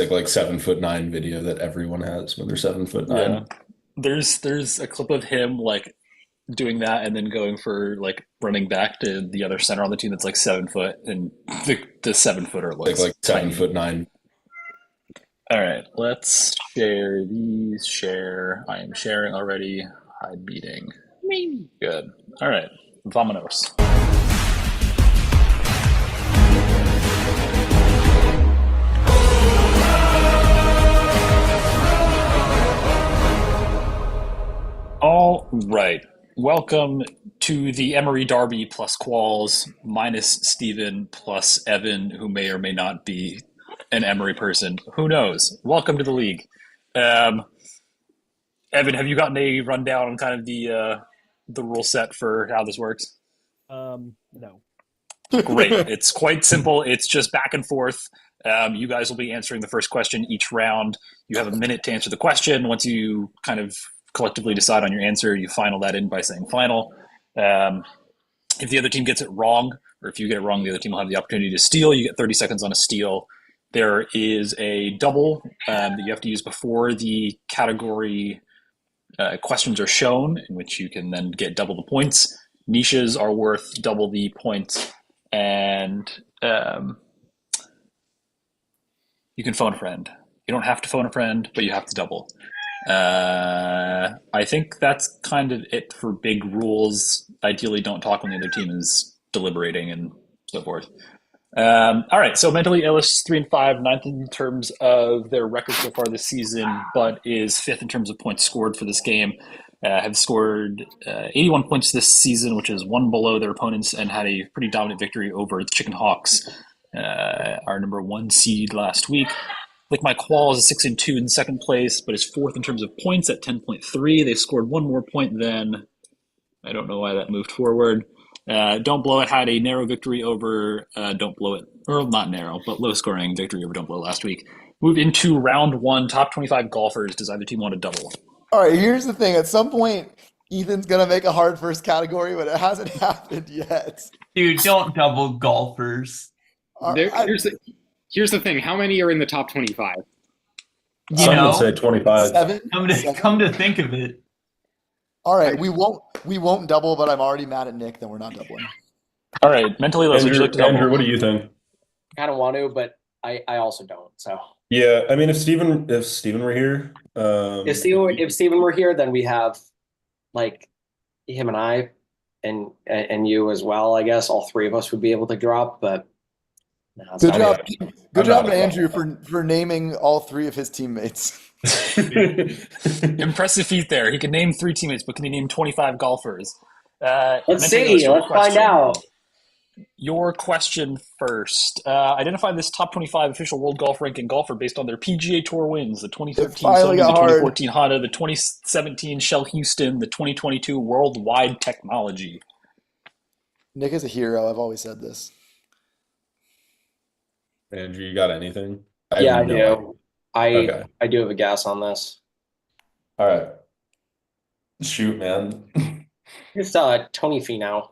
like 7'9" video that everyone has when they're 7'9". Yeah. There's a clip of him like doing that and then going for like running back to the other center on the team that's like 7 foot, and the 7 footer Like looks seven tiny. foot nine. All right, let's share these. Share. I am sharing already. Hide meeting. Good. All right. Vamonos. All right. Welcome to the Emery Derby plus Qualls minus Steven plus Evan, who may or may not be an Emery person. Who knows? Welcome to the league. Um, Evan, have you gotten a rundown on kind of the rule set for how this works? No. Great. It's quite simple. It's just back and forth. You guys will be answering the first question each round. You have a minute to answer the question. Once you kind of collectively decide on your answer, you final that in by saying final. Um, if the other team gets it wrong, or if you get it wrong, the other team will have the opportunity to steal. You get 30 seconds on a steal. There is a double that you have to use before the category questions are shown, in which you can then get double the points. Niches are worth double the points, and you can phone a friend. You don't have to phone a friend, but you have to double. I think that's kind of it for big rules. Ideally, don't talk when the other team is deliberating and so forth. All right, so mentally Illest 3-5, ninth in terms of their record so far this season, but is fifth in terms of points scored for this game. Have scored 81 points this season, which is one below their opponents, and had a pretty dominant victory over the Chicken Hawks, our number one seed last week. Like my Qualls is 6-2 in second place, but is fourth in terms of points at 10.3. They scored one more point than I don't know why that moved forward. Don't Blow It had a narrow victory over Don't Blow It, or not narrow, but low scoring victory over Don't Blow It last week. Move into round one, top 25 golfers. Does either team want to double? All right, here's the thing. At some point, Ethan's gonna make a hard first category, but it hasn't happened yet. Dude, don't double golfers. There, I, here's the thing. How many are in the top 25? You Some would know, say 25. seven. come to Seven? come to think of it. All right, we won't double, but I'm already mad at Nick that we're not doubling. All right, mentally, would you Andrew, like to double? Andrew, what do you think? Kind of want to, but I also don't. So Yeah, I mean, if Steven were here, if Steven were here, then we have like him and I and you as well. I guess all three of us would be able to drop, but no, it's Good not job, happening. good I'm job, not a Andrew, double. for naming all three of his teammates. Impressive feat there. He can name three teammates, but can he name 25 golfers? Let's mentally, see. your Let's find question. out. Your question first. Identify this top 25 official world golf ranking golfer based on their PGA Tour wins: the 2013 finally Sony, the got hard. 2014 Honda, the 2017 Shell Houston, the 2022 Worldwide Technology. Nick is a hero. I've always said this. Andrew, you got anything? Yeah, I have no do. idea. Okay. I do have a guess on this. All right. Shoot, man. It's Tony Finau.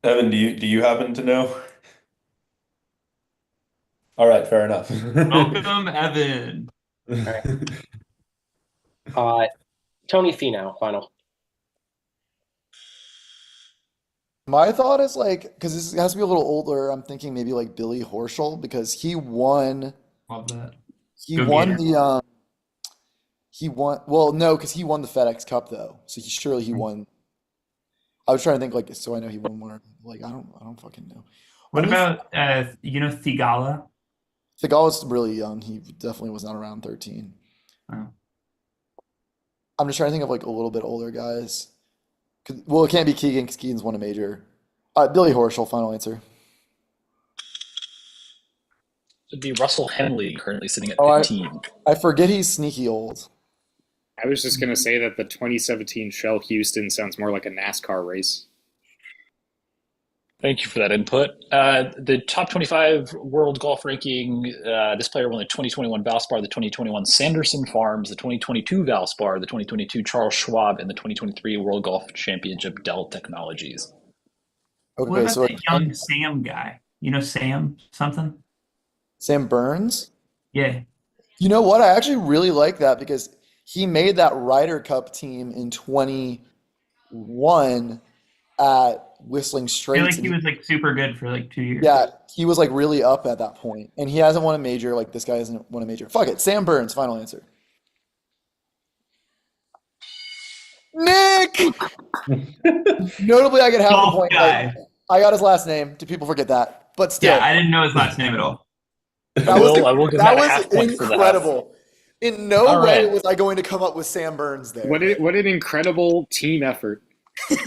Evan, do you happen to know? All right, fair enough. Welcome, Evan. Tony Finau, final. My thought is like, because this has to be a little older, I'm thinking maybe like Billy Horschel because he won. Love that. He Go won Gator. the he won. Well, no, because he won the FedEx Cup though. So surely he won. I was trying to think like, so I know he won one. Like I don't fucking know. What Let me. about Thigala? The guy was really young. He definitely was not around 13. Oh. I'm just trying to think of like a little bit older guys. Well, it can't be Keegan because Keegan's won a major. Billy Horschel, final answer. It'd be Russell Henley, currently sitting at Oh, 15. I forget he's sneaky old. I was just gonna say that the 2017 Shell Houston sounds more like a NASCAR race. Thank you for that input. The top 25 world golf ranking, this player won the 2021 Valspar, the 2021 Sanderson Farms, the 2022 Valspar, the 2022 Charles Schwab, and the 2023 World Golf Championship Dell Technologies. What Okay, about so that young Sam guy? You know Sam something? Sam Burns. Yeah. You know what? I actually really like that because he made that Ryder Cup team in 21 at Whistling I feel Straits. like And he was like super good for like 2 years. yeah, he was like really up at that point. And he hasn't won a major. Like this guy hasn't won a major. Fuck it. Sam Burns, final answer. Nick! Notably, I get half the Golf point. guy. I got his last name. Do people forget that? But still, Yeah, I didn't know his last name at all. that was I will give that Matt a was half point for that. incredible. In no All way right. was I going to come up with Sam Burns there. What an incredible team effort. Says,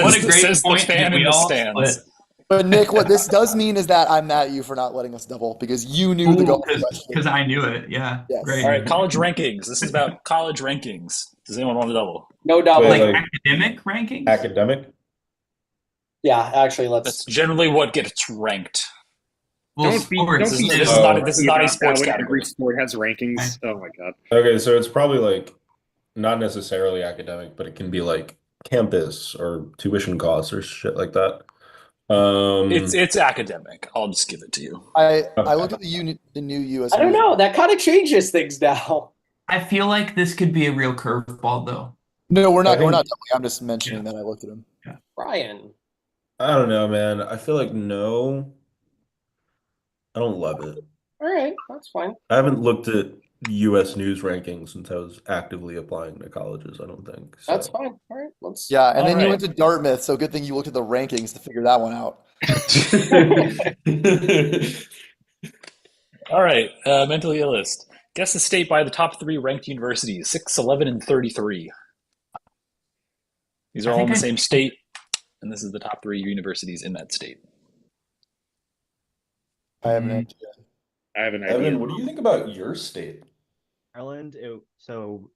What a great says the point fan that in we the all stands. split. But Nick, what this does mean is that I'm mad at you for not letting us double because you knew the golf question. Because I knew it. Yeah. Yes. Great. All right, college rankings. This is about college rankings. Does anyone want to double? No doubt. Wait, Like like- academic rankings? Academic? Yeah, actually, That's let's. generally what gets ranked. Well, Don't be sports. This is is- not- this is not a about sports that when category. Every sport has rankings. Oh my god. Okay, so it's probably like not necessarily academic, but it can be like campus or tuition costs or shit like that. It's academic. I'll just give it to you. I looked at the new U.S. I don't know. That kind of changes things now. I feel like this could be a real curveball, though. No, we're not. I We're not think- doubling. I'm just mentioning that I looked at him. Ryan. I don't know, man. I feel like no. I don't love it. All right, that's fine. I haven't looked at U.S. news rankings since I was actively applying to colleges, I don't think. So. That's fine. All right, let's. Yeah, and All then you right. went to Dartmouth, so good thing you looked at the rankings to figure that one out. All right, mentally illest. Guess the state by the top 3 ranked universities: 6, 11, and 33. These are I all in think the I- same state, and this is the top 3 universities in that state. I have an Mm. idea. I have an idea. Evan, what do you think about your state? Ireland, so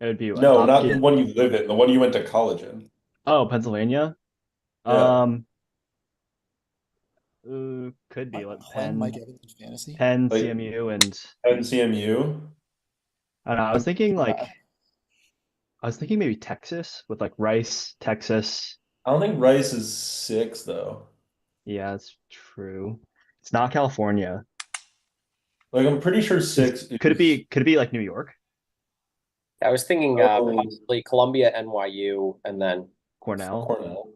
it would be No, not the Hopkins- one you live in, the one you went to college in. Oh, Pennsylvania. Yeah. Could be like Playing Mike Evans in fantasy. Penn, Like- CMU, and NCMU. I don't know. I was thinking maybe Texas with like Rice, Texas. I don't think Rice is 6 though. Yeah, that's true. It's not California. Like I'm pretty sure 6 Could it be like New York, I was thinking Oh. possibly Columbia, NYU, and then Cornell? Cornell.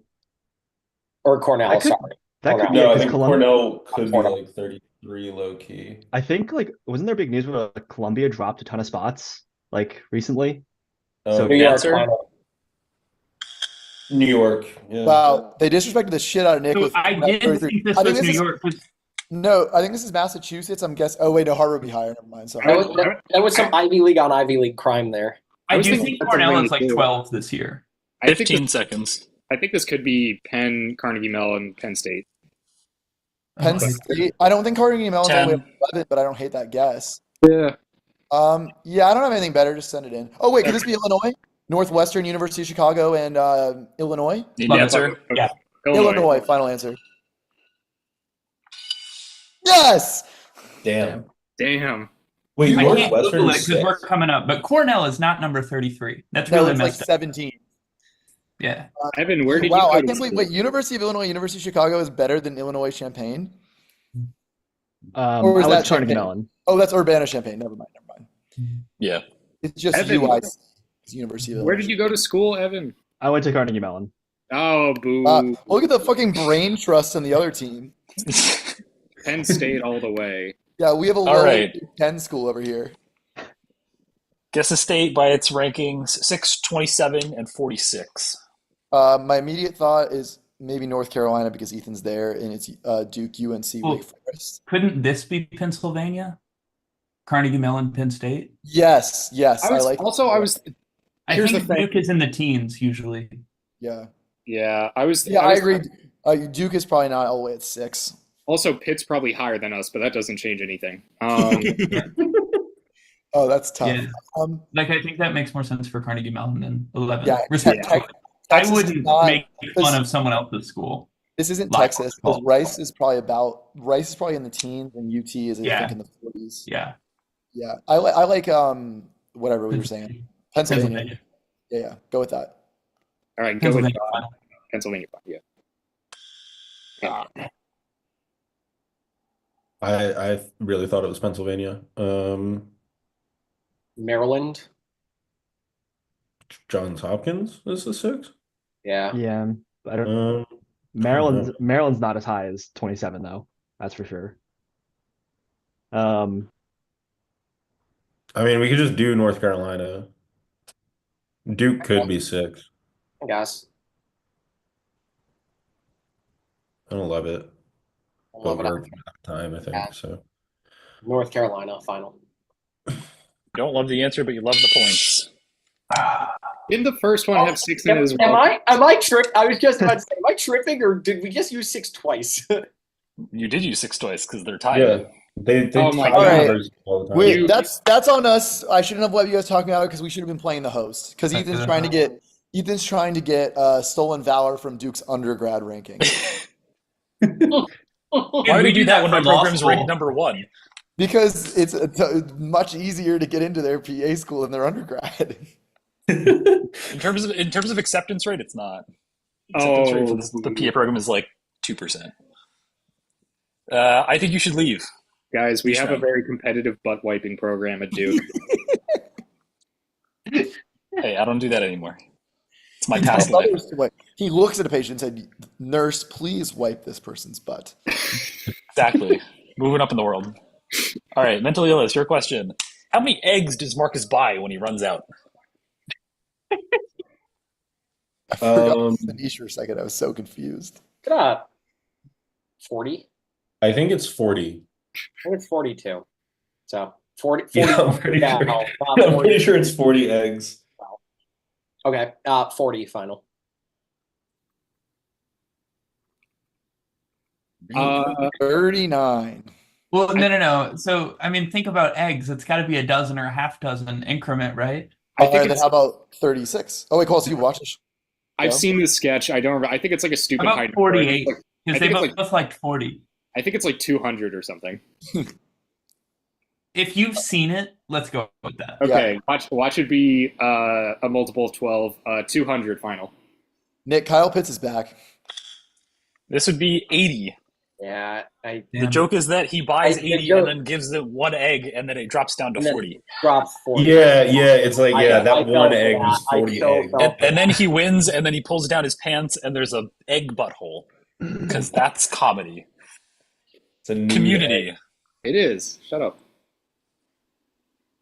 or Cornell. I could- Sorry. That could be No, I because think Cornell could be like 33 low key. I think like wasn't there big news where like, Columbia dropped a ton of spots like recently? So New York. Answer? Final. New York. Yeah. Wow, they disrespected the shit out of Nick So with I did 33. think this I think was this New is- York. No, I think this is Massachusetts. I'm guessing. Oh wait, no, Harvard would be higher. Never mind. Sorry. That was some Ivy League on Ivy League crime there. I was do thinking think Cornell is like Pennsylvania, too. 12 this year. I think 15 seconds. I think this could be Penn, Carnegie Mellon, Penn State. Penn State. I don't think Carnegie Mellon's all the way 10. up to 11, but I don't hate that guess. Yeah. Yeah, I don't have anything better. Just send it in. Oh wait, could this be Illinois? Northwestern University of Chicago and Illinois. Need an answer? Yeah. Illinois. Final answer. Yes. Damn. Damn. Wait, I can't Northwestern Google it is because we're 6? coming up, but Cornell is not number 33. That's No, really it's like messed up. 17. Yeah. Evan, where did Wow, you go I to can't believe. school? Wait, University of Illinois, University of Chicago is better than Illinois Champaign. Or I is went that to Carnegie Champaign? Mellon. Oh, that's Urbana Champaign. Never mind. Yeah. It's just Evan. UIC. It's University of Illinois. Where did you go to school, Evan? I went to Carnegie Mellon. Oh, boo. Look at the fucking brain trust in the other team. Penn State all the way. Yeah, we have a All low right. Big Ten school over here. Guess the state by its rankings: 6, 27, and 46. My immediate thought is maybe North Carolina because Ethan's there, and it's Duke, UNC, Well, Wake Forest. Couldn't this be Pennsylvania? Carnegie Mellon, Penn State? Yes, I was like. also I was I Here's think the thing. Duke is in the teens usually. Yeah, yeah, I was yeah, I I was- agree. Duke is probably not all the way at 6. Also, Pitt's probably higher than us, but that doesn't change anything. Oh, that's tough. Yeah. Um, Like I think that makes more sense for Carnegie Mellon than 11. yeah, Respectfully. Texas I is wouldn't not- make fun of someone else's school. This isn't Like, Texas well- because Rice is probably in the teens, and UT is I Yeah. think in the 40s. Yeah. Yeah, I like whatever we were saying. Pennsylvania. Yeah, go with that. All right, go with Pennsylvania. Pennsylvania. Yeah. I really thought it was Pennsylvania. Maryland. Johns Hopkins is the six. Yeah. Yeah, I don't. Um, I don't Maryland's know. Maryland's not as high as 27 though. That's for sure. Um, I mean, we could just do North Carolina. Duke could be six. I guess. I don't love it, I but love it. we're out of time, I Yeah. think. So North Carolina final. You don't love the answer, but you love the points. Didn't the first one have 6 in it as Am well? I tripping? I was just about to say, am I tripping or did we just use 6 twice? You did use 6 twice because they're tied. yeah, they Oh my tie God. numbers all the time. Wait, You- that's on us. I shouldn't have let you guys talk about it because we should have been playing the host. Because Ethan's trying to get stolen valor from Duke's undergrad ranking. Why would we you do that when my for law program's school. ranked number 1? Because it's much easier to get into their PA school than their undergrad. In terms of acceptance rate, it's not. Acceptance rate for the PA program is like 2%. I think you should leave. Guys, we This have a round. very competitive butt wiping program at Duke. Hey, I don't do that anymore. It's my He past tells life. others to wipe. He looks at a patient and said, "Nurse, please wipe this person's butt." Exactly. Moving up in the world. All right, mental illness. Your question: how many eggs does Marcus buy when he runs out? I forgot Um, the niche for a second. I was so confused. 40? I think it's 40. I think it's 42. So 40. Yeah, I'm pretty yeah, sure. no, I'm 40. pretty sure it's 40 eggs. Okay, 40 final. Uh, 39. Well, no. So, I mean, think about eggs. It's got to be a dozen or a half dozen increment, right? I think Then it's, how about 36? Oh wait, Qualls, you watch this? I've No? seen this sketch. I don't remember. I think it's like a stupid About high number. I 48. think it's like- Because I they think it's both liked 40. I think it's like 200 or something. If you've seen it, let's go with that. Okay, watch it be a multiple of 12. 200 final. Nick, Kyle Pitts is back. This would be 80. Yeah, The Damn. joke is that he buys I- the 80 joke- and then gives it 1 egg, and then it drops down to And then- 40. drops 40. Yeah, it's like, I that fell one for egg that. was I 40 so eggs. fell And then he wins, and then he pulls down his pants, and there's a egg butthole. Because that's comedy. It's a nude Community. egg. It is. Shut up.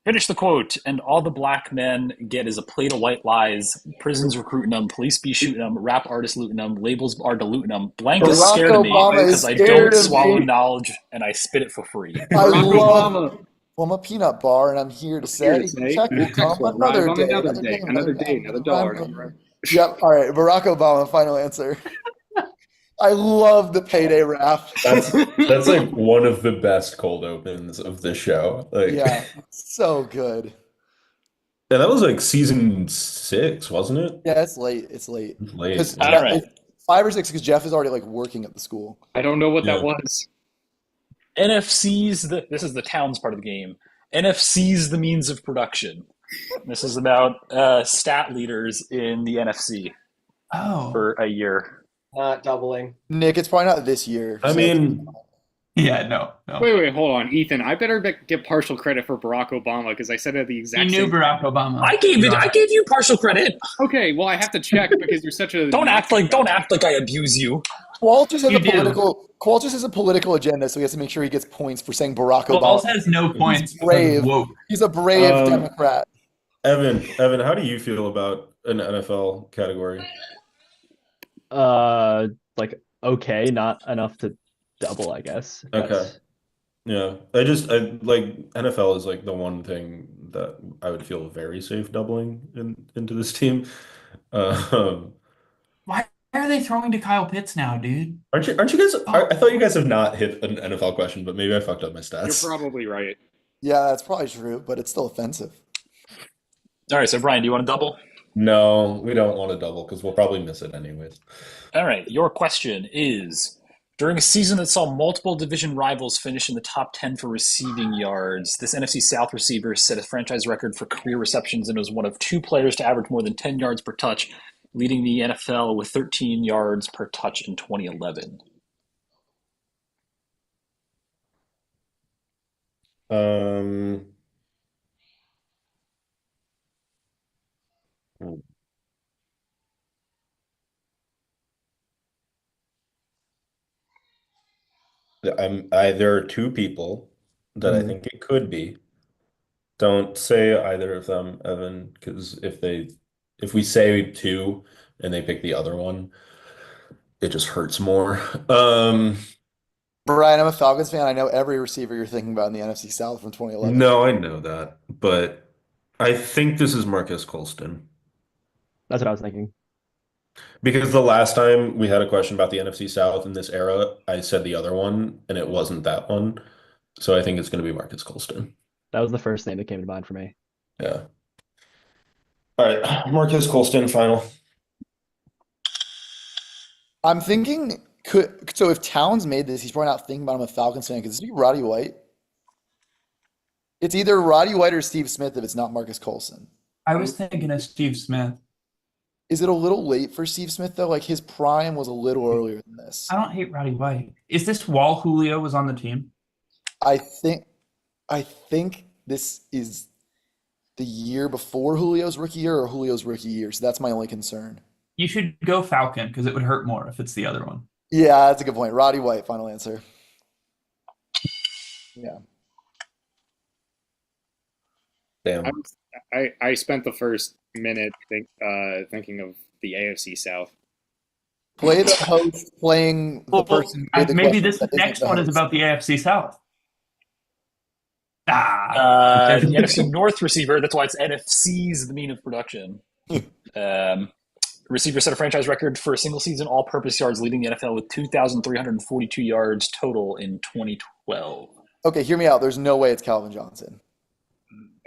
Finish the quote. And all the black men get is a plate of white lies. Prisons recruiting them. Police be shooting them. Rap artists looting them. Labels are diluting them. Blank is Barack scared of me Obama is because I scared don't of swallow me. knowledge and I spit it for free. I Barack love. Obama. Well, I'm a peanut bar, and I'm here to Here say, to say, check will come will another arrive on day, another day, another dollar. Yep. All right, Barack Obama. Final answer. I love the payday rap. That's like one of the best cold opens of the show. Like, Yeah, so good. yeah, that was like season 6, wasn't it? Yeah, it's late. It's late. It's late. Because All right. 5 or 6, because Jeff is already like working at the school. I don't know what Yeah. that was. NFC's this is the towns part of the game. NFC's the means of production. This is about stat leaders in the NFC Oh. for a year. Not doubling. Nick, it's probably not this year. I so- mean, Yeah, no. Wait, hold on, Ethan. I better get partial credit for Barack Obama because I said it at the You exact knew same. Barack Obama. I gave you partial credit. Okay, well I have to check because you're such a. Don't act like I abuse you. Qualls has You a do. Qualls has a political agenda, so he has to make sure he gets points for saying Barack Qualls Obama. has no points. brave. Whoa. He's a brave Um, Democrat. Evan, how do you feel about an NFL category? Like okay, not enough to double, I guess. Okay. That's- Yeah, I like NFL is like the one thing that I would feel very safe doubling into this team. Um, Why are they throwing to Kyle Pitts now, dude? aren't you guys? I thought you guys have not hit an NFL question, but maybe I fucked up my You're stats. probably right. Yeah, that's probably true, but it's still offensive. All right, so Brian, do you want to double? No, we don't want to double because we'll probably miss it anyways. All right, your question is: during a season that saw multiple division rivals finish in the top 10 for receiving yards, this NFC South receiver set a franchise record for career receptions and was one of 2 players to average more than 10 yards per touch, leading the NFL with 13 yards per touch in 2011. Um, there are two people that I Mhm. think it could be. Don't say either of them, Evan, because if we say two and they pick the other one, it just hurts more. Brian, I'm a Falcons fan. I know every receiver you're thinking about in the NFC South from 2011. No, I know that, but I think this is Marcus Colston. That's what I was thinking. Because the last time we had a question about the NFC South in this era, I said the other one, and it wasn't that one. So I think it's going to be Marcus Colston. That was the first name that came to mind for me. Yeah. All right, Marcus Colston, final. I'm thinking, so if Towns made this, he's probably not thinking about him a Falcons fan. Could this be Roddy White? It's either Roddy White or Steve Smith if it's not Marcus Colston. I was thinking of Steve Smith. Is it a little late for Steve Smith though? Like his prime was a little earlier than this. I don't hate Roddy White. Is this while Julio was on the team? I think I think this is the year before Julio's rookie year or Julio's rookie year. So that's my only concern. You should go Falcon because it would hurt more if it's the other one. Yeah, that's a good point. Roddy White, final answer. Yeah. Damn. I spent the first minute thinking of the AFC South. Play the host playing the person. who made the Maybe question this that isn't next the one is host. about the AFC South. Ah, The NFC North receiver, that's why it's NFC's the mean of production. Receiver set a franchise record for a single season all-purpose yards, leading the NFL with 2,342 yards total in 2012. Okay, hear me out. There's no way it's Calvin Johnson.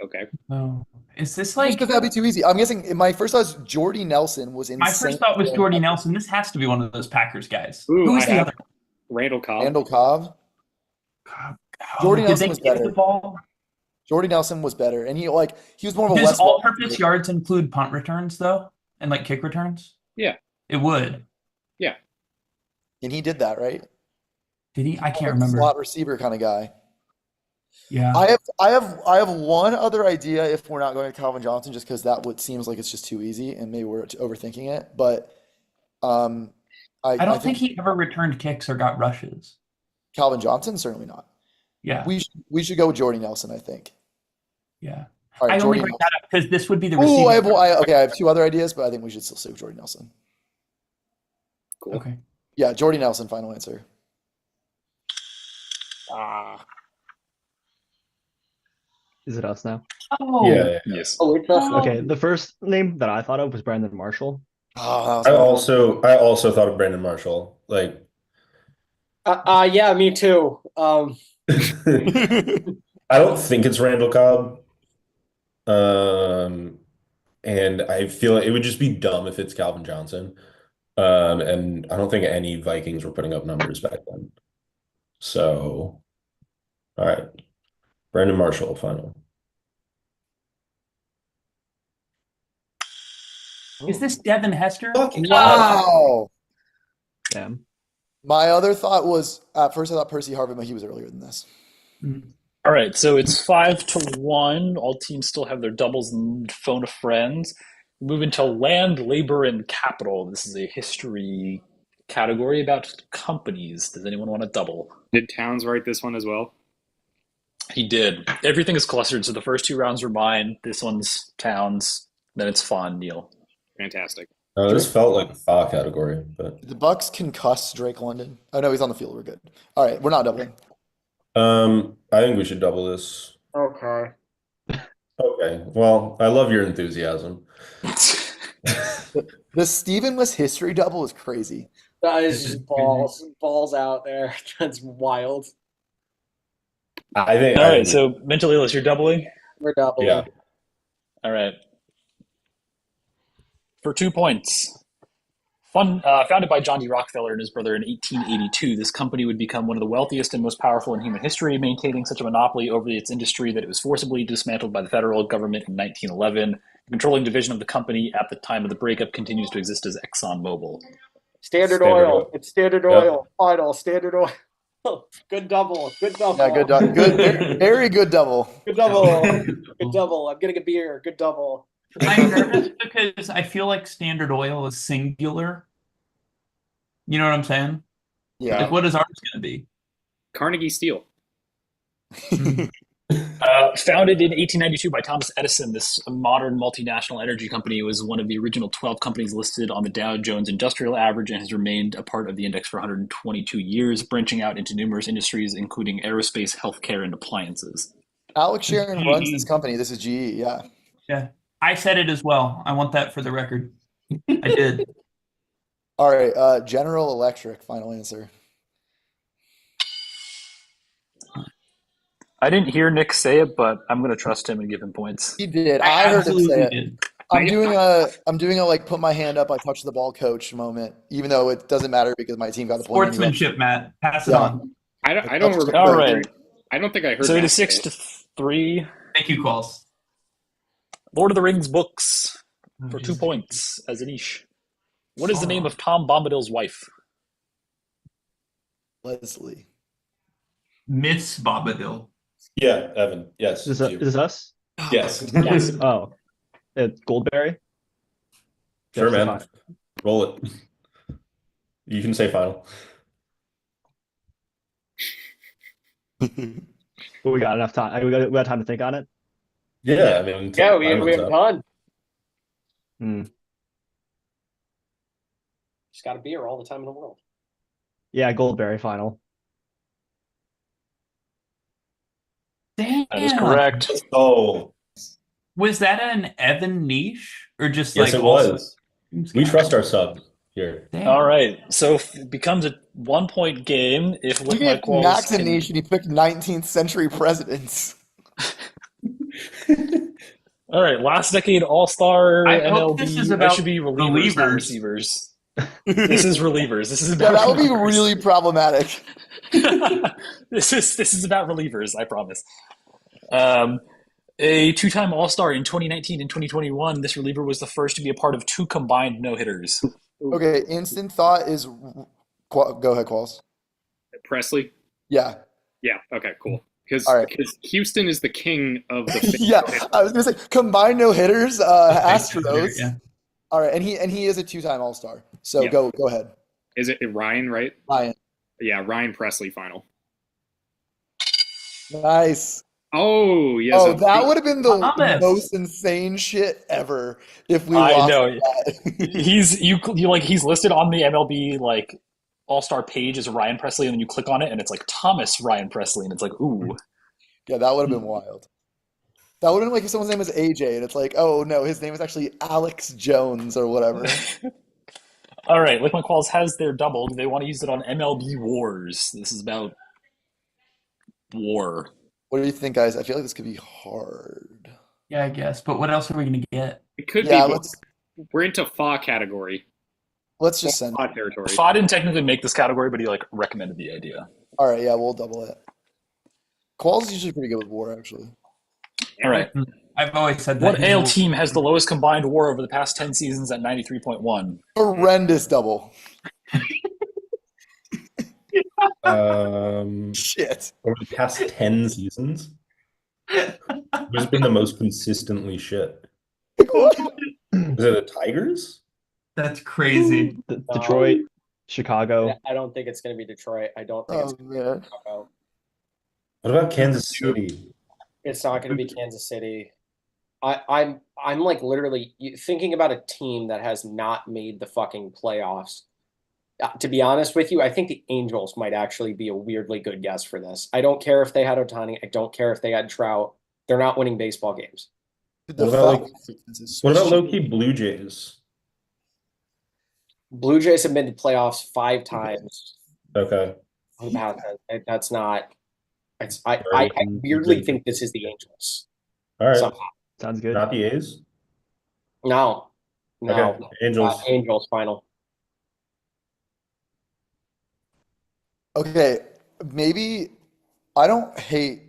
Okay. no. Is this Just like because that'd be too easy. I'm guessing my first thought was Jordy Nelson was insane. my first thought was Jordy Nelson? This has to be one of those Packers guys. Ooh, Who is I the have other? Randall Cobb. Randall Cobb. Oh, Jordy did Nelson they was give better. the ball? Jordy Nelson was better, and he was more of a Does West all-purpose yards include punt returns though, and like kick returns? Yeah. It would. and he did that right. Did he? I can't Like remember. slot receiver kind of guy. Yeah. I have one other idea if we're not going to Calvin Johnson, just because seems like it's just too easy, and maybe we're overthinking it. But I I don't think he ever returned kicks or got rushes. Calvin Johnson certainly not. Yeah. We should go with Jordy Nelson. I think. Yeah. All right, I only Jordy bring Nelson. that up because this would be the Oh, receiver. I have two other ideas, but I think we should still say Jordy Nelson. Cool. Okay. Yeah, Jordy Nelson, final answer. Is it us now? Oh. Yeah. Yes. Oh, it's us. Okay, the first name that I thought of was Brandon Marshall. Oh, I also thought of Brandon Marshall. Like, Yeah, me too. I don't think it's Randall Cobb. And I feel like it would just be dumb if it's Calvin Johnson. And I don't think any Vikings were putting up numbers back then. So, all right. Brandon Marshall, final. Is this Devin Hester? wow. Damn. My other thought was at first I thought Percy Harvin, but he was earlier than this. All right, so it's 5-1. All teams still have their doubles and phone a friend. Move into land, labor, and capital. This is a history category about companies. Does anyone want to double? Did Towns write this one as well? He did. Everything is clustered, so the first two rounds are mine. This one's Towns. Then it's Fawn, Neil. Fantastic. This felt like a thaw category, but The Bucks concuss Drake London. Oh no, he's on the field. We're good. All right, we're not doubling. I think we should double this. Okay. Okay. Well, I love your enthusiasm. The Stephen List history double is crazy. That is just balls out there. That's wild. I think. All right, so mental illness, you're doubling? We're doubling. Yeah. All right. For 2 points. Founded by John D. Rockefeller and his brother in 1882, this company would become one of the wealthiest and most powerful in human history, maintaining such a monopoly over its industry that it was forcibly dismantled by the federal government in 1911. The controlling division of the company at the time of the breakup continues to exist as ExxonMobil. Standard Standard Oil. Oil. It's Standard Yep. Oil. Final Standard Oil. Good double. Good double. Yeah, good, very good double. Good double. Good double. I'm getting a beer. Good double. I'm nervous because I feel like Standard Oil is singular. You know what I'm saying? Yeah. Like, what is ours going to be? Carnegie Steel. Founded in 1892 by Thomas Edison, this modern multinational energy company was one of the original 12 companies listed on the Dow Jones Industrial Average and has remained a part of the index for 122 years, branching out into numerous industries, including aerospace, healthcare, and appliances. Alex Sharon GE. runs this company. This is GE. Yeah. Yeah. I said it as well. I want that for the record. I did. All right. General Electric. Final answer. I didn't hear Nick say it, but I'm going to trust him and give him points. He did. I I heard him say absolutely it. did. I'm doing a like put my hand up, I touch the ball coach moment, even though it doesn't matter because my team got the point. anyway. Sportsmanship, Matt. Pass it Yeah. on. I don't remember. All right. I don't think I heard. So it Matt is say 6-3. Thank you, Qualls. Lord of the Rings books for 2 points as Anish. What is the name of Tom Bombadil's wife? Leslie. Miss Bobadil. Yeah, Evan. Yes. Is you. this us? Yes. Yes. Oh, Goldberry. Sure, Yes, man. Roll it. You can say final. Well, we got enough time. We got time to think on it. Yeah, I mean, Yeah, we time have runs fun. Hmm. Just got a beer all the time in the world. Yeah, Goldberry final. Damn. That is correct. Oh, Was that an Evan niche or just yes, like it also- was. We trust our sub here. Damn. All right. So it becomes a 1-point game if You with my gave quals Max a can- niche and he picked 19th century presidents. All right. Last decade All-Star I MLB. hope this is That about should be relievers, not relievers. receivers. This is relievers. This is Yeah, about that would be relievers. really problematic. This is about relievers, I promise. A two-time All-Star in 2019 and 2021, this reliever was the first to be a part of 2 combined no-hitters. Okay, instant thought is go ahead, Qualls. Presley. Yeah. Yeah. Okay. Cool. Because All right. Houston is the king of the. Yeah, I was gonna say combined no hitters, Astros. Yeah. All right, and he is a 2-time All-Star. So Yeah. go ahead, Is it Ryan? Right. Ryan. Yeah, Ryan Presley final. Nice. Oh yes. Oh, that would have been the Thomas. most insane shit ever if we I lost know. that. He's listed on the MLB like All-Star page as Ryan Presley, and then you click on it, and it's like Thomas Ryan Presley, and it's like, ooh. Yeah, that would have been wild. That would have been like if someone's name was AJ and it's like, oh no, his name is actually Alex Jones or whatever. All right, Lick My Qualls has their double. Do they want to use it on MLB Wars? This is about war. What do you think, guys? I feel like this could be hard. Yeah, I guess. But what else are we going to get? It could Yeah, be. let's We're into FA category. just send FA it. territory. Fa didn't technically make this category, but he like recommended the idea. All right, yeah, we'll double it. Qualls is usually pretty good with war, actually. All right. I've always said that. What AL team has the lowest combined WAR over the past 10 seasons at 93.1? Horrendous double. Shit. Over the past 10 seasons, who's been the most consistently shit? What? Is it the Tigers? That's crazy. Detroit, Chicago. I don't think it's going to be Detroit. I don't think it's Oh going to man. be Chicago. What about Kansas City? It's not going to be Kansas City. I'm like literally thinking about a team that has not made the fucking playoffs. To be honest with you, I think the Angels might actually be a weirdly good guess for this. I don't care if they had Ohtani. I don't care if they had Trout. They're not winning baseball games. The What about, Falcons defense is What about shitty. low-key Blue Jays? Blue Jays have been to playoffs 5 times. Okay. That's not. I weirdly think this is the Angels. All right. Somehow. Sounds good. Not the A's? No. Okay. Angels. Angels final. Okay, maybe I don't hate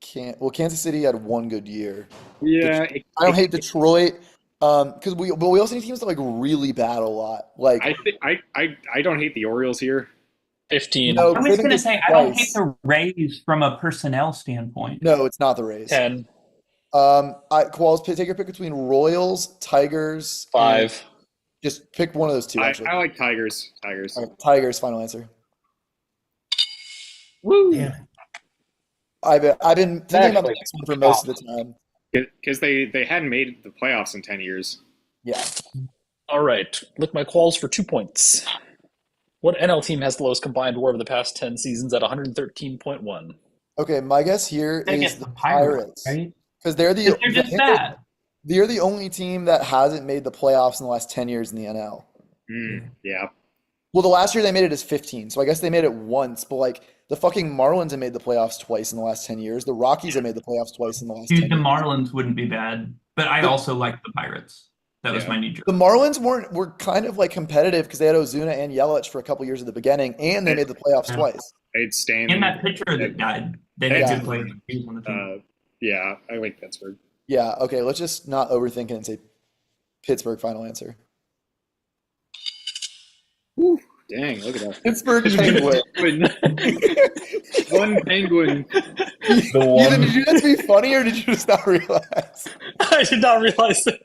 Kansas City had one good year. Yeah. I don't hate Detroit. Because we also need teams that like really bat a lot. Like I think I don't hate the Orioles here. 15, No, I was Creighton gonna gets say I don't hate twice. the Rays from a personnel standpoint. No, it's not the Rays. 10, Qualls, take your pick between Royals, Tigers, and 5. just pick one of those two. I Actually, like Tigers. Tigers. All right, Tigers. Final answer. Woo! Damn it. I've been thinking about the Actually, next one for most of the time. Because they hadn't made the playoffs in 10 years. Yeah. All right, lick my qualls for 2 points. What NL team has the lowest combined WAR over the past 10 seasons at 113.1? Okay, my guess here I is guess the Pirates, right? because they're the 'Cause they're just that. they're the only team that hasn't made the playoffs in the last 10 years in the NL. Yeah. Well, the last year they made it as 15, so I guess they made it once, but like the fucking Marlins have made the playoffs twice in the last 10 years. The Rockies have made the playoffs twice in the last 10 Dude, the years. Marlins wouldn't be bad, but I also like the Pirates. That was Yeah. my knee jerk. The Marlins were kind of like competitive because they had Ozuna and Yelich for a couple years at the beginning, and they made the playoffs Yeah. twice. They'd stand. And that pitcher that died, they had Yeah. good players on the team. Yeah, I like Pittsburgh. Yeah, okay, let's just not overthink it and say Pittsburgh final answer. Dang, look at that. Pittsburgh Penguin. One penguin. The Either one did you just be funny or did you just not realize? I did not realize that.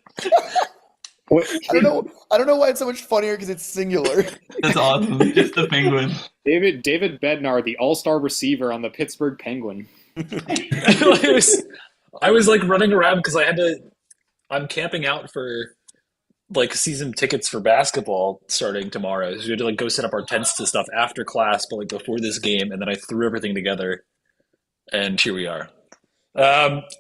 I don't know why it's so much funnier because it's singular. That's awesome. Just the penguin. David Bednar, the all-star receiver on the Pittsburgh Penguin. I was like running around because I'm camping out for like season tickets for basketball starting tomorrow. So we had to like go set up our tents to stuff after class, but like before this game, and then I threw everything together, and here we are.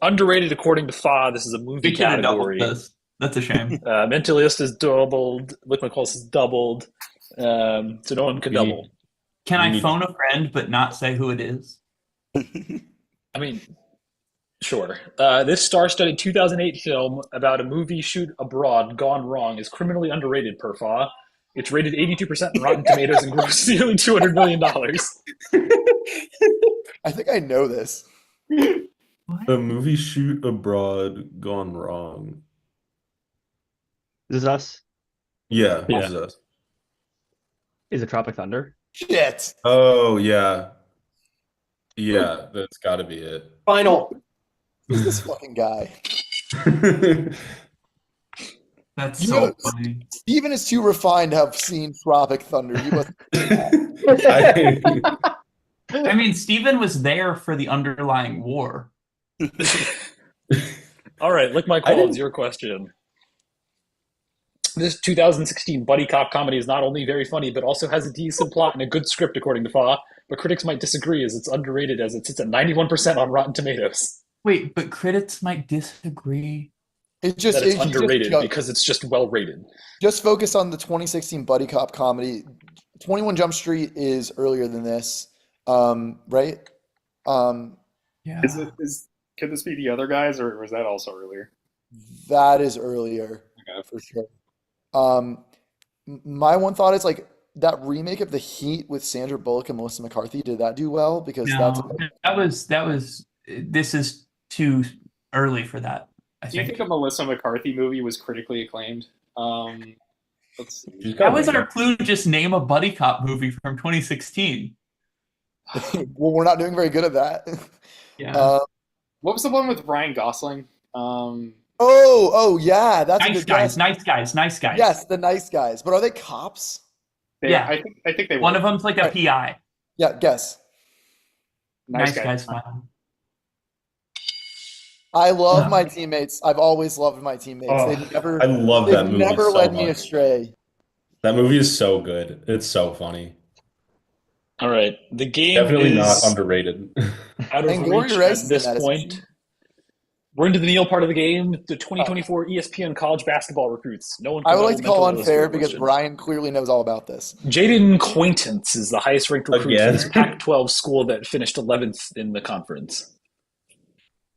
Underrated according to Fa. This is a movie We could have doubled category. this. That's a shame. Illest is doubled. Lick My Qualls is doubled. So no one can double. Can I need- phone a friend but not say who it is? I mean, sure. This star-studded 2008 film about a movie shoot abroad gone wrong is criminally underrated per Fa. It's rated 82% on Rotten Tomatoes and grossed nearly $200 million. I think I know this. the movie shoot abroad gone wrong. This is us. Yeah, Yeah. this is us. Is it Tropic Thunder? Shit. Oh yeah. Yeah, that's gotta be it. Final. Who's this fucking guy? That's You so know- funny. Steven is too refined to have seen Tropic Thunder. You must I- I mean, Steven was there for the underlying war. All right, Lick My I Qualls, didn't- your question. This 2016 buddy cop comedy is not only very funny, but also has a decent plot and a good script, according to Fa. But critics might disagree as it's underrated as it sits at 91% on Rotten Tomatoes. Wait, but critics might disagree. It just That it's just- underrated just, because it's just well rated. just focus on the 2016 buddy cop comedy. 21 Jump Street is earlier than this, right? Yeah. Could this be the other guys, or was that also earlier? That is earlier Okay. for sure. My one thought is like that remake of The Heat with Sandra Bullock and Melissa McCarthy. Did that do well? Because that's No, that was. This is too early for that. I Do you think think a Melissa McCarthy movie was critically acclaimed? Let's see. She's that got was one. our clue. Just name a buddy cop movie from 2016. well, we're not doing very good at that. Yeah. What was the one with Ryan Gosling? Oh, yeah, that's a Nice good guys, guess. nice guys, nice guys. Yes, the nice guys. But are they cops? Yeah. I think they One were. of them's like a Right. PI. Yeah, guess. Nice guys, fine. I love Yeah. my teammates. I've always loved my teammates. Oh, They've never, I love that movie never so led me much. astray. That movie is so good. It's so funny. All right, the game Definitely not is underrated. out of And Glory reach Rice at is this in that, isn't point. she? We're into the Neil part of the game. The 2024 ESPN college basketball recruits. No one. I can would like to double call mental unfair illustration. because Brian clearly knows all about this. Jaden Quaintance is the highest ranked recruit Again? for this Pac-12 school that finished 11th in the conference.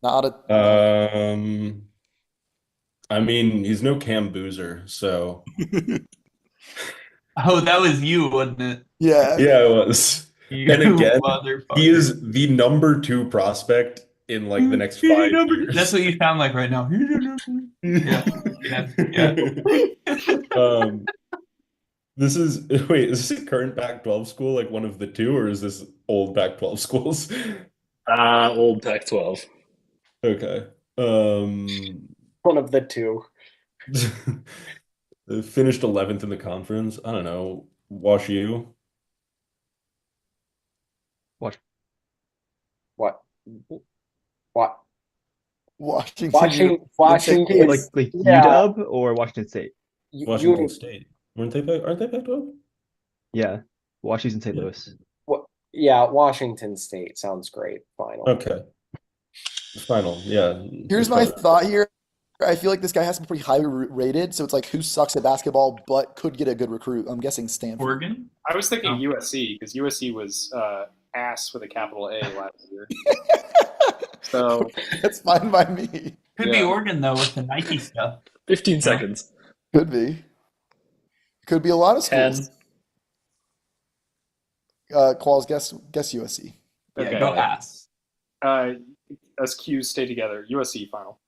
Not a I mean, he's no Cam Boozer, so Oh, that was you, wasn't it? yeah. yeah, it was. You And again, motherfucker. He is the number 2 prospect in like the next 5 years. That's what you sound like right now. Yeah. Yeah. Yeah. Um, This is wait, is this a current Pac-12 school, like one of the two, or is this old Pac-12 schools? Old Pac-12. Okay. Um, One of the two. finished 11th in the conference. I don't know. Wash U. Watch. What? What? Washington Like is UW or Washington State? Washington State. Aren't they Pac-12? Yeah, Washington St. Louis. Yeah, Washington State sounds great. Final. Okay. Final. Yeah. Here's my thought here. I feel like this guy has to be pretty highly rated, so it's like who sucks at basketball but could get a good recruit. I'm guessing Stanford. Oregon? I was thinking Oh. USC because USC was ass with a capital A last year. So That's fine by me. Could be Yeah. Oregon though with the Nike stuff. 15 seconds. Could be. Could be a lot of 10. schools. Qualls, guess USC. Yeah, Okay. go ass. SQs stay together. USC final.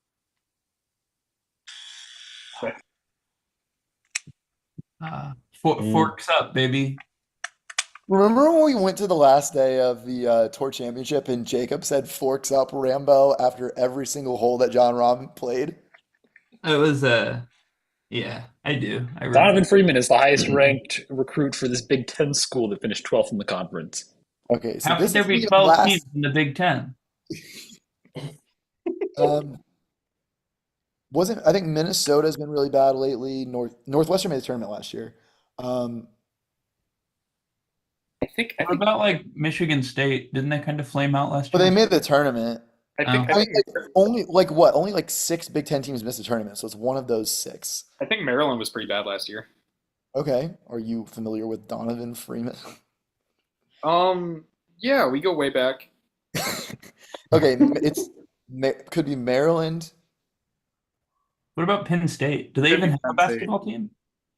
Forks up, baby. Remember when we went to the last day of the tour championship and Jacob said "forks up, Rambo" after every single hole that John Rahm played? It was yeah, I do. I remember. Donovan Freeman is the highest ranked recruit for this Big Ten school that finished 12th in the conference. Okay, so How this could there is be the 12 last. teams in the Big Ten? Wasn't I think Minnesota's been really bad lately. Northwestern made the tournament last year. I think What about like Michigan State? Didn't they kind of flame out last But year? they made the tournament. I I mean, think only like what? Only like 6 Big Ten teams missed the tournament, so it's one of those 6. I think Maryland was pretty bad last year. Okay, are you familiar with Donovan Freeman? Yeah, we go way back. Okay, could be Maryland. What about Penn State? Do they Could even be have a Penn State. basketball team?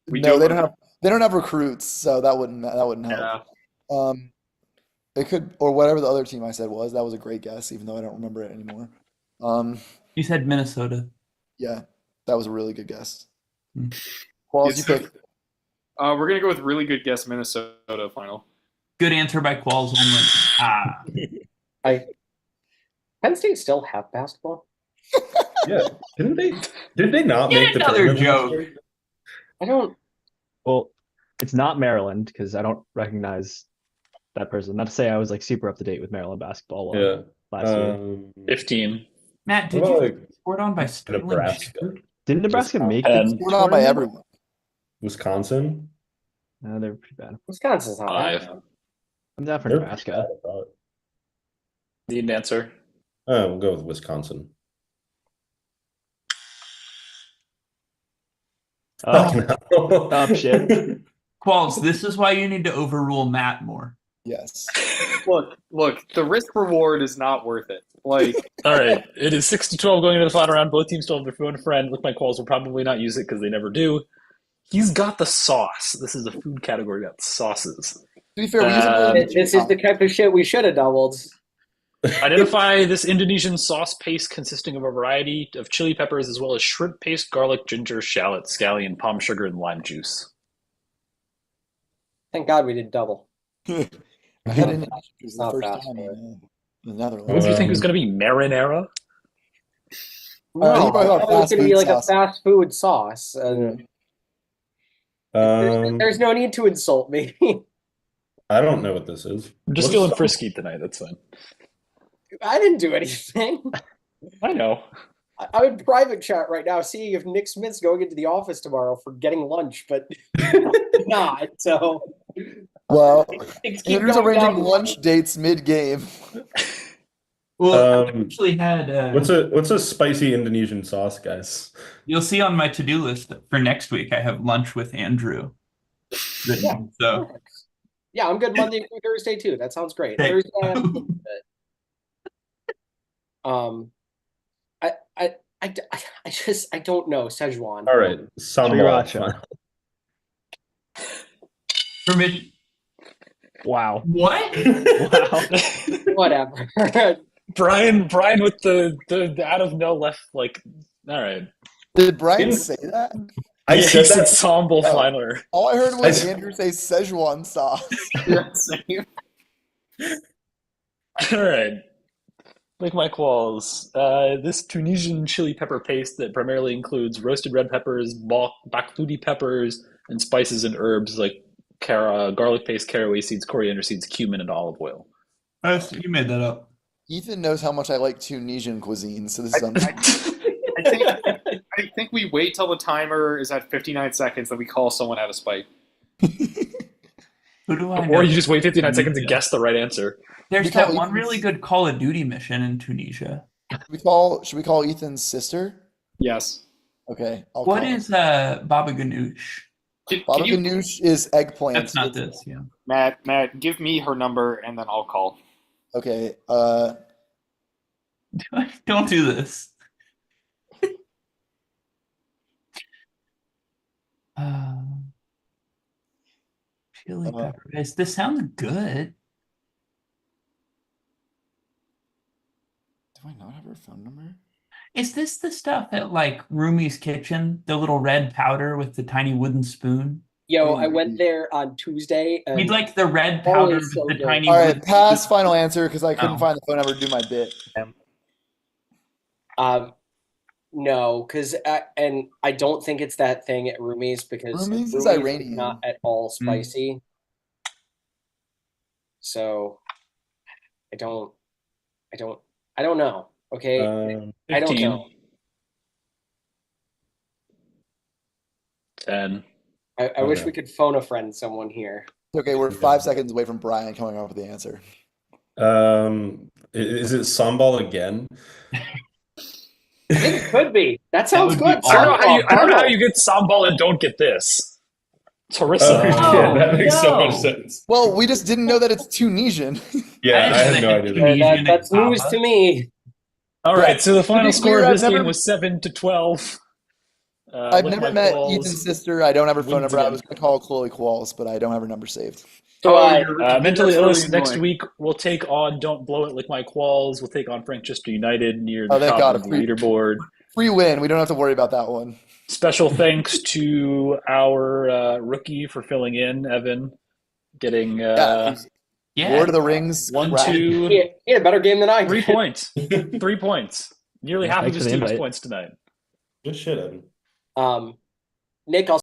We No, do- they don't have recruits, so that wouldn't help. Yeah. It could, or whatever the other team I said was. That was a great guess, even though I don't remember it anymore. You said Minnesota. Yeah, that was a really good guess. Hmm. Qualls, you pick. We're gonna go with really good guess Minnesota final. Good answer by Qualls only. Penn State still have basketball? Yeah. Did they not Get make the another tournament last joke. year? I don't. Well, it's not Maryland because I don't recognize that person. Not to say I was like super up to date with Maryland basketball Yeah. last year. 15. Matt, did What you about, get scored on by Sterling Nebraska? Shepard? Didn't Nebraska make Wisconsin. the Scored on by tournament? everyone. Wisconsin? No, they're pretty bad. Wisconsin's not that 5. bad. I'm down for They're Nebraska. bad, I thought. Need an answer. We'll go with Wisconsin. Oh, Oh, oh shit. Qualls, this is why you need to overrule Matt more. Yes. Look, the risk reward is not worth it. Like, All right. It is 6-12 going into the final round. Both teams still have their phone friend. With my calls, will probably not use it because they never do. He's got the sauce. This is a food category about sauces. To be fair, we use it really This is the type of shit we should have doubled. Identify this Indonesian sauce paste consisting of a variety of chili peppers as well as shrimp paste, garlic, ginger, shallot, scallion, palm sugar, and lime juice. Thank God we did double. I had it It's the not first fast time food. in the What Netherlands. did you think was going to be marinara? he No, probably thought I thought it was fast going to be food like sauce. a fast food sauce. And there's no need to insult me. I don't know what this is. I'm just What feeling is- frisky tonight. That's fine. I didn't do anything. I know. I'm in private chat right now seeing if Nick Smith's going into the office tomorrow for getting lunch, but not. So Well, things keep Andrew's going arranging down. lunch dates mid-game. Well, I Um, actually had. What's a spicy Indonesian sauce, guys? You'll see on my to-do list for next week. I have lunch with Andrew. written, So Yeah, I'm good Monday through Thursday too. That sounds great. Hey. Thursday, I just I don't know Szechuan. All right, Samoa. Sriracha. permission. Wow. What? Wow. Whatever. Brian with the out of no left, like, all right. Did Brian say that? I said that. Ensemble Oh. Filer. All I heard was I- Andrew say Szechuan sauce. Yeah, same. All right. Like my qualls. This Tunisian chili pepper paste that primarily includes roasted red peppers, bakloudi peppers, and spices and herbs like garlic paste, caraway seeds, coriander seeds, cumin, and olive oil. So you made that up. Ethan knows how much I like Tunisian cuisine, so this is I think we wait till the timer is at 59 seconds, then we call someone out of spite. Who do I know? Or you just wait 59 seconds and Tunisia? guess the right answer. There's We call that one Ethan's- really good Call of Duty mission in Tunisia. Should we call Ethan's sister? Yes. Okay. I'll What call is Baba Ganoush? Baba Can you, ganoush is eggplant. That's not It's- this, yeah. Matt, give me her number and then I'll call. Okay. Don't do this. Uh, chili pepper paste. This sounds good. Do I not have her phone number? Is this the stuff at like Rumi's kitchen? The little red powder with the tiny wooden spoon? Yo, I went there on Tuesday. And We'd like the red powder Always with so the good. tiny All right, wooden pass. spoon. Final answer because I couldn't Oh. find the phone number to do my bit. No, because and I don't think it's that thing at Rumi's because Rumi's is Rumi's Iranian. not at all spicy. So I don't know. Okay, I don't 15. know. 10. I wish Okay. we could phone a friend someone here. Okay, we're 5 seconds away from Brian coming up with the answer. Is it sambal again? I think it could be. That sounds would be good. I don't know how you, I don't know how Sambal. you get sambal and don't get this. Harissa. Oh, yeah, that makes so no. much sense. Well, we just didn't know that it's Tunisian. Yeah, I had no didn't idea. think that. Tunisian That's and news Papa. to me. All right, so the final be score clear, of I've this game never- was 7-12. I've Lick never My met Qualls. Ethan's sister. I don't have her phone Wins number. I again. was going to call Chloe Qualls, but I don't have her number saved. So I, Mentally That's really Illest next annoying. week. We'll take on Don't Blow It, Lick My Qualls. We'll take on Manchester United near the Oh, thank top God, of the a free- leaderboard. Free win. We don't have to worry about that one. Special thanks to our rookie for filling in, Evan, getting Yeah, Yeah. Lord of the Rings. 1, crap. 2, he had a better game than I 3 did. points. 3 points. Nearly Yeah, half of thanks his for the team's invite. points tonight. Good shit, Evan. Nick, I'll